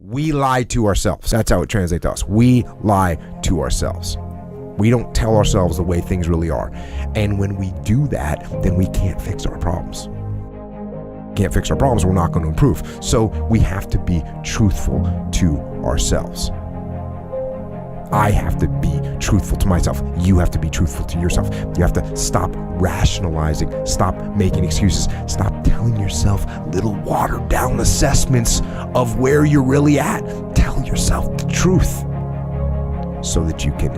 We lie to ourselves. That's how it translates to us. We lie to ourselves. We don't tell ourselves the way things really are. And when we do that, then we can't fix our problems. Can't fix our problems, we're not going to improve. So we have to be truthful to ourselves. I have to be truthful to myself. You have to be truthful to yourself. You have to stop rationalizing, stop making excuses, stop telling yourself little watered down assessments of where you're really at. Tell yourself the truth so that you can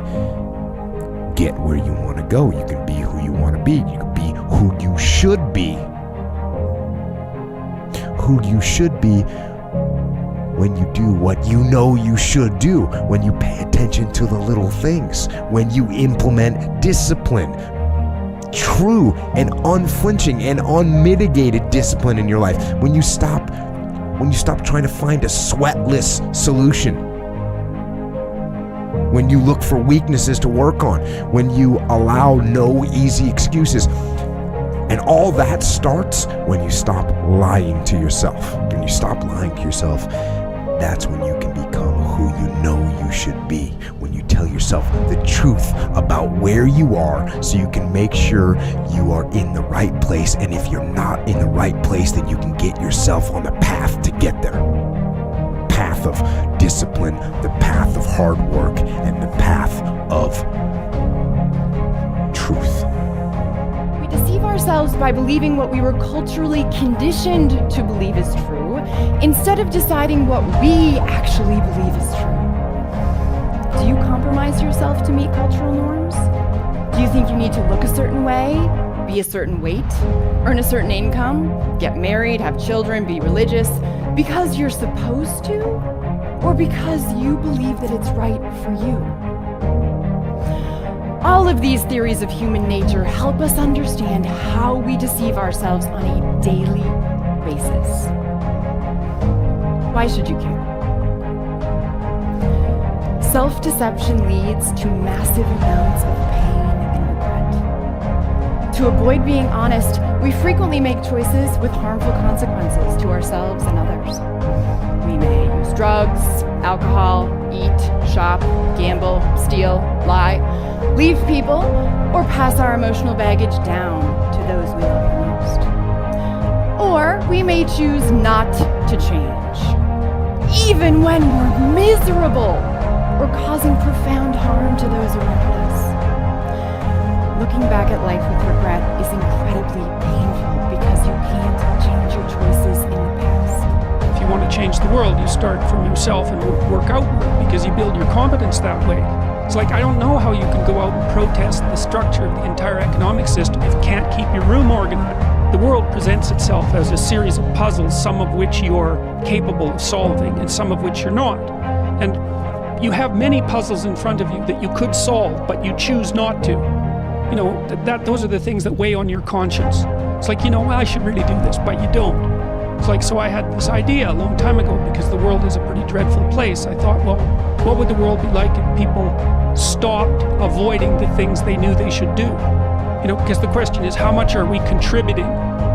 get where you want to go. You can be who you want to be. You can be who you should be. Who you should be when you do what you know you should do, when you pay attention to the little things, when you implement discipline, true and unflinching and unmitigated discipline in your life, when you stop trying to find a sweatless solution, when you look for weaknesses to work on, when you allow no easy excuses. And all that starts when you stop lying to yourself. When you stop lying to yourself, that's when you can become who you know you should be. When you tell yourself the truth about where you are so you can make sure you are in the right place. And if you're not in the right place, then you can get yourself on the path to get there. Path of discipline, the path of hard work, and the path of truth. We deceive ourselves by believing what we were culturally conditioned to believe is true, instead of deciding what we actually believe is true. Do you compromise yourself to meet cultural norms? Do you think you need to look a certain way, be a certain weight, earn a certain income, get married, have children, be religious, because you're supposed to, or because you believe that it's right for you? All of these theories of human nature help us understand how we deceive ourselves on a daily basis. Why should you care? Self-deception leads to massive amounts of pain and regret. To avoid being honest, we frequently make choices with harmful consequences to ourselves and others. We may use drugs, alcohol, eat, shop, gamble, steal, lie, leave people, or pass our emotional baggage down to those we love the most. Or we may choose not to change, even when we're miserable or causing profound harm to those around us. Looking back at life with regret is incredibly painful because you can't change your choices in the past. If you want to change the world, you start from yourself and work outward because you build your competence that way. It's like, I don't know how you can go out and protest the structure of the entire economic system if you can't keep your room organized. The world presents itself as a series of puzzles, some of which you're capable of solving and some of which you're not. And you have many puzzles in front of you that you could solve, but you choose not to. You know, those are the things that weigh on your conscience. It's like, well, I should really do this, but you don't. It's like, so I had this idea a long time ago because the world is a pretty dreadful place. I thought, well, what would the world be like if people stopped avoiding the things they knew they should do? Because the question is, how much are we contributing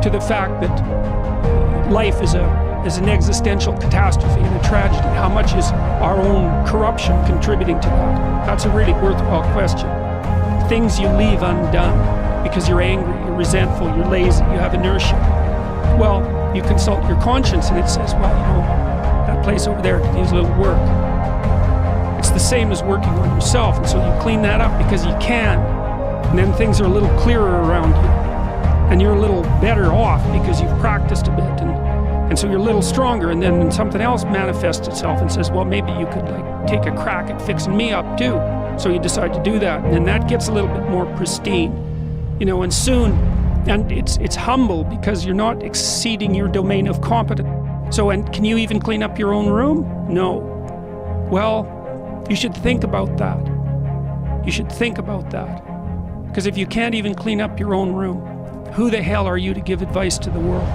to the fact that life is an existential catastrophe and a tragedy? How much is our own corruption contributing to that? That's a really worthwhile question. Things you leave undone because you're angry, you're resentful, you're lazy, you have inertia. Well, you consult your conscience and it says, well, that place over there could use a little work. It's the same as working on yourself, and so you clean that up because you can, and then things are a little clearer around you, and you're a little better off because you've practiced a bit, and so you're a little stronger, and then something else manifests itself and says, well, maybe you could take a crack at fixing me up too. So you decide to do that, and then that gets a little bit more pristine, and soon, and it's humble because you're not exceeding your domain of competence. So, and can you even clean up your own room? No. Well, you should think about that. You should think about that. Because if you can't even clean up your own room, who the hell are you to give advice to the world?